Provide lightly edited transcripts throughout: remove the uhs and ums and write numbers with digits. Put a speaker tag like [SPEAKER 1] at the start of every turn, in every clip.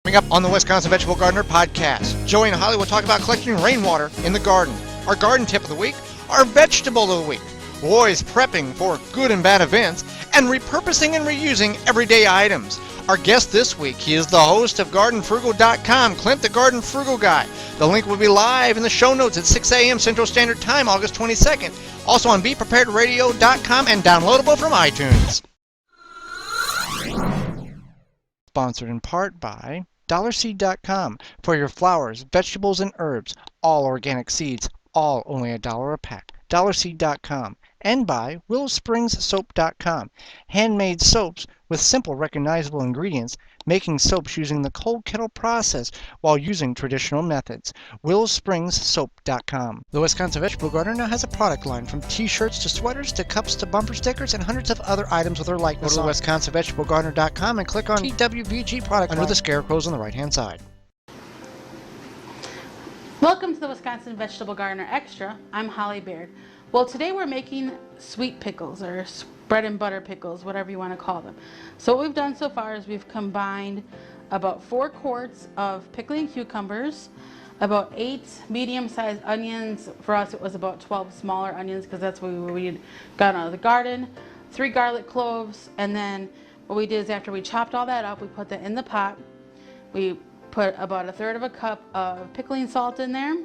[SPEAKER 1] Coming up on the Wisconsin Vegetable Gardener podcast, Joey and Holly will talk about collecting rainwater in the garden, our garden tip of the week, our vegetable of the week, boys prepping for good and bad events, and repurposing and reusing everyday items. Our guest this week, he is the host of GardenFrugal.com, Clint the Garden Frugal Guy. The link will be live in the show notes at 6 a.m. Central Standard Time, August 22nd. Also on BePreparedRadio.com and downloadable from iTunes. Sponsored in part by DollarSeed.com for your flowers, vegetables, and herbs. All organic seeds, all only $1 a pack. DollarSeed.com. And by WillowSpringsSoap.com. Handmade soaps with simple, recognizable ingredients, making soaps using the cold kettle process while using traditional methods. WillowSpringsSoap.com. The Wisconsin Vegetable Gardener now has a product line from t-shirts to sweaters to cups to bumper stickers and hundreds of other items with their likeness. Go to WisconsinVegetableGardener.com and click on TWVG product under the scarecrows on the right-hand side.
[SPEAKER 2] Welcome to the Wisconsin Vegetable Gardener Extra. I'm Holly Baird. Well, today we're making sweet pickles, or bread and butter pickles, whatever you want to call them. So what we've done so far is we've combined about 4 quarts of pickling cucumbers, about 8 medium-sized onions. For us it was about 12 smaller onions because that's what we had gotten out of the garden, 3 garlic cloves, and then what we did is after we chopped all that up, we put that in the pot. We put about 1/3 of a cup of pickling salt in there,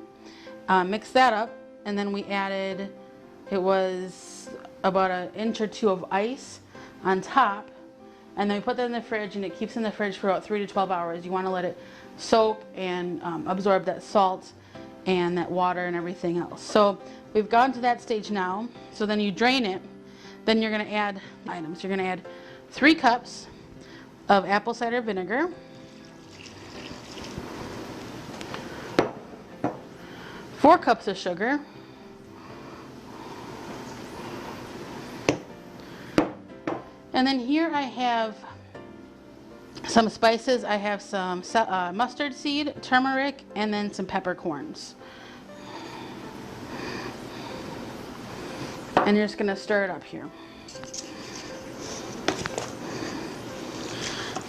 [SPEAKER 2] mixed that up, and then we added, it was about 1 inch or 2 of ice on top, and then we put that in the fridge, and it keeps in the fridge for about 3 to 12 hours. You want to let it soak and absorb that salt and that water and everything else. So we've gone to that stage now. So then you drain it. Then you're going to add items. You're going to add 3 cups of apple cider vinegar, 4 cups of sugar, and then here I have some spices. I have some mustard seed, turmeric, and then some peppercorns. And you're just going to stir it up here.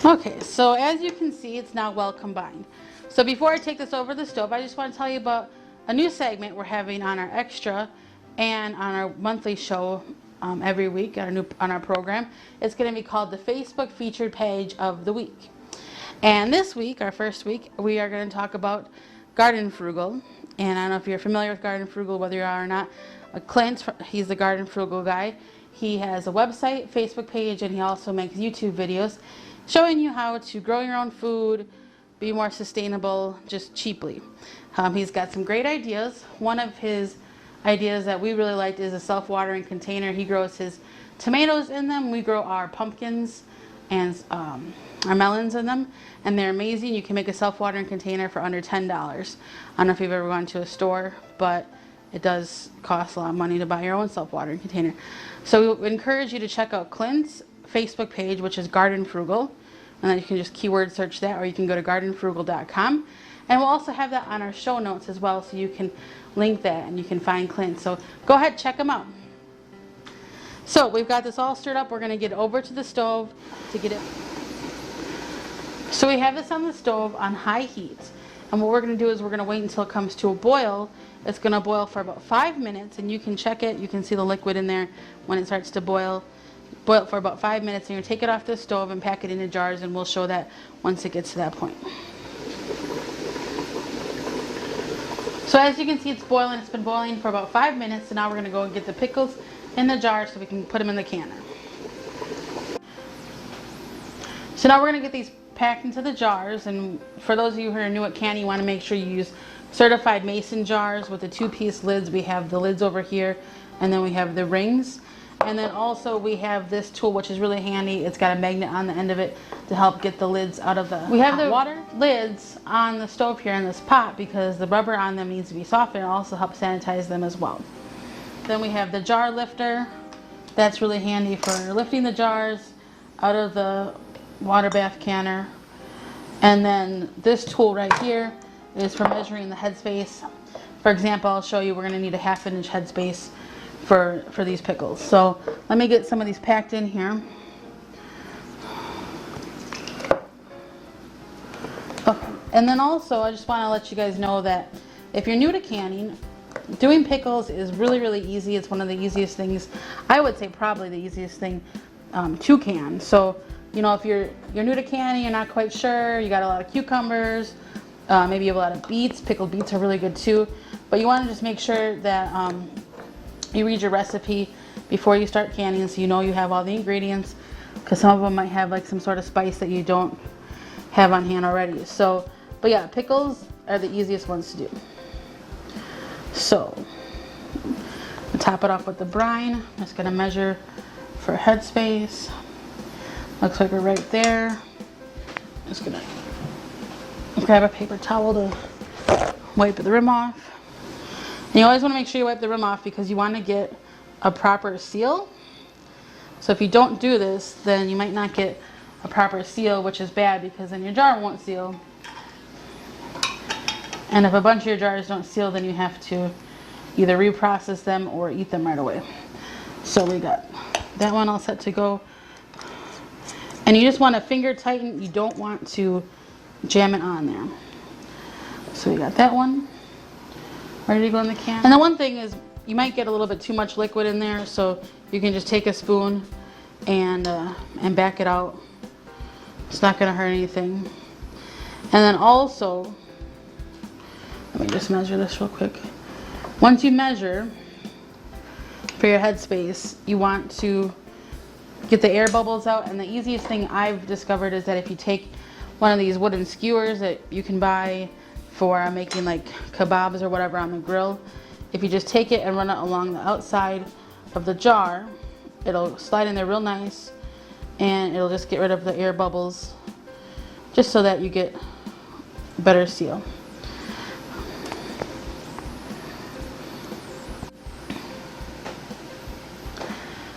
[SPEAKER 2] Okay, so as you can see, it's now well combined. So before I take this over the stove, I just want to tell you about a new segment we're having on our Extra and on our monthly show every week on our program. It's going to be called the Facebook Featured Page of the Week. And this week, our first week, we are going to talk about Garden Frugal. And I don't know if you're familiar with Garden Frugal, whether you are or not. Clint, he's the Garden Frugal guy. He has a website, Facebook page, and he also makes YouTube videos showing you how to grow your own food, be more sustainable, just cheaply. He's got some great ideas. One of his ideas that we really liked is a self-watering container. He grows his tomatoes in them. We grow our pumpkins and our melons in them, and they're amazing. You can make a self-watering container for under $10. I don't know if you've ever gone to a store, but it does cost a lot of money to buy your own self-watering container. So we encourage you to check out Clint's Facebook page, which is Garden Frugal, and then you can just keyword search that, or you can go to GardenFrugal.com. And we'll also have that on our show notes as well, so you can link that and you can find Clint. So go ahead, check them out. So we've got this all stirred up. We're going to get over to the stove to get it. So we have this on the stove on high heat. And what we're going to do is we're going to wait until it comes to a boil. It's going to boil for about 5 minutes, and you can check it. You can see the liquid in there when it starts to boil. Boil it for about 5 minutes, and you're going to take it off the stove and pack it into jars, and we'll show that once it gets to that point. So as you can see, it's boiling. It's been boiling for about 5 minutes, and now we're going to go and get the pickles in the jar so we can put them in the canner. So now we're going to get these packed into the jars, and for those of you who are new at canning, you want to make sure you use certified mason jars with the 2-piece lids. We have the lids over here, and then we have the rings. And then also we have this tool, which is really handy. It's got a magnet on the end of it to help get the lids out of the We have the water lids on the stove here in this pot because the rubber on them needs to be softened. It also helps sanitize them as well. Then we have the jar lifter. That's really handy for lifting the jars out of the water bath canner. And then this tool right here is for measuring the headspace. For example, I'll show you, we're going to need a 1/2 inch headspace for these pickles. So let me get some of these packed in here. And then also, I just want to let you guys know that if you're new to canning, doing pickles is really, really easy. It's one of the easiest things, I would say probably the easiest thing to can. So, you know, if you're new to canning, you're not quite sure, you got a lot of cucumbers, maybe you have a lot of beets. Pickled beets are really good too. But you want to just make sure that you read your recipe before you start canning so you know you have all the ingredients, because some of them might have like some sort of spice that you don't have on hand already. So, but yeah, pickles are the easiest ones to do. So, top it off with the brine. I'm just gonna measure for headspace. Looks like we're right there. Just gonna grab a paper towel to wipe the rim off. And you always want to make sure you wipe the rim off because you want to get a proper seal. So if you don't do this, then you might not get a proper seal, which is bad because then your jar won't seal. And if a bunch of your jars don't seal, then you have to either reprocess them or eat them right away. So we got that one all set to go. And you just want to finger tighten. You don't want to jam it on there. So we got that one ready to go in the can. And the one thing is you might get a little bit too much liquid in there, so you can just take a spoon and back it out. It's not going to hurt anything. And then also, let me just measure this real quick. Once you measure for your headspace, you want to get the air bubbles out. And the easiest thing I've discovered is that if you take one of these wooden skewers that you can buy for making like kebabs or whatever on the grill, if you just take it and run it along the outside of the jar, it'll slide in there real nice and it'll just get rid of the air bubbles, just so that you get better seal.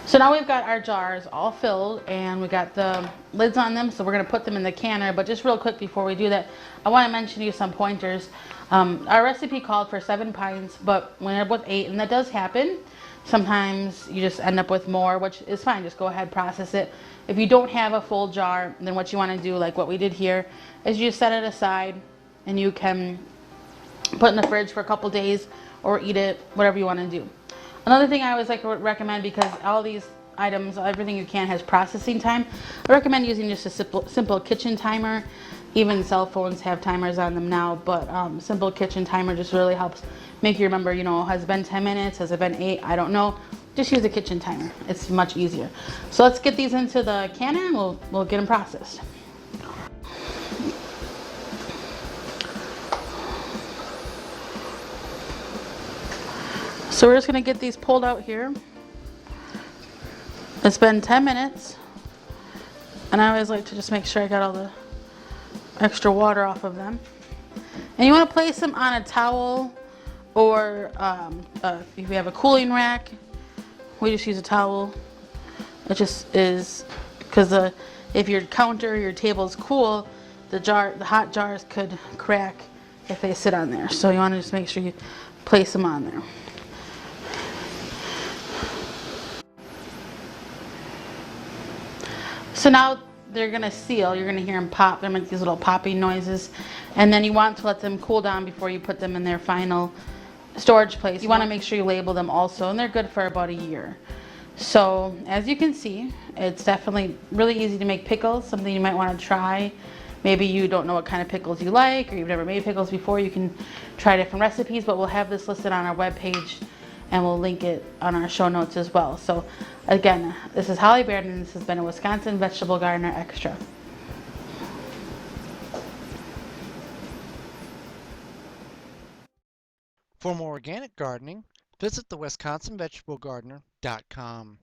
[SPEAKER 2] So now we've got our jars all filled and we got the lids on them, so we're going to put them in the canner. But just real quick before we do that, I want to mention to you some pointers. Our recipe called for 7 pints, but we ended up with 8, and that does happen. Sometimes you just end up with more, which is fine. Just go ahead, process it. If you don't have a full jar, then what you want to do, like what we did here, is you just set it aside and you can put it in the fridge for a couple days or eat it, whatever you want to do. Another thing I always like to recommend, because all these items, everything you can has processing time, I recommend using just a simple kitchen timer. Even cell phones have timers on them now, but simple kitchen timer just really helps make you remember, you know, has it been 10 minutes, has it been 8, I don't know. Just use a kitchen timer. It's much easier. So let's get these into the canner and we'll get them processed. So we're just gonna get these pulled out here. It's been 10 minutes, and I always like to just make sure I got all the extra water off of them. And you wanna place them on a towel, or if you have a cooling rack, we just use a towel. It just is, because if your counter, your table is cool, the hot jars could crack if they sit on there. So you wanna just make sure you place them on there. So now they're gonna seal. You're gonna hear them pop. They make these little popping noises, and then you want to let them cool down before you put them in their final storage place. You want to make sure you label them also, and they're good for about a year. So as you can see, it's definitely really easy to make pickles. Something you might want to try. Maybe you don't know what kind of pickles you like, or you've never made pickles before. You can try different recipes, but we'll have this listed on our webpage, and we'll link it on our show notes as well. So again, this is Holly Baird, and this has been a Wisconsin Vegetable Gardener Extra.
[SPEAKER 1] For more organic gardening, visit the WisconsinVegetableGardener.com.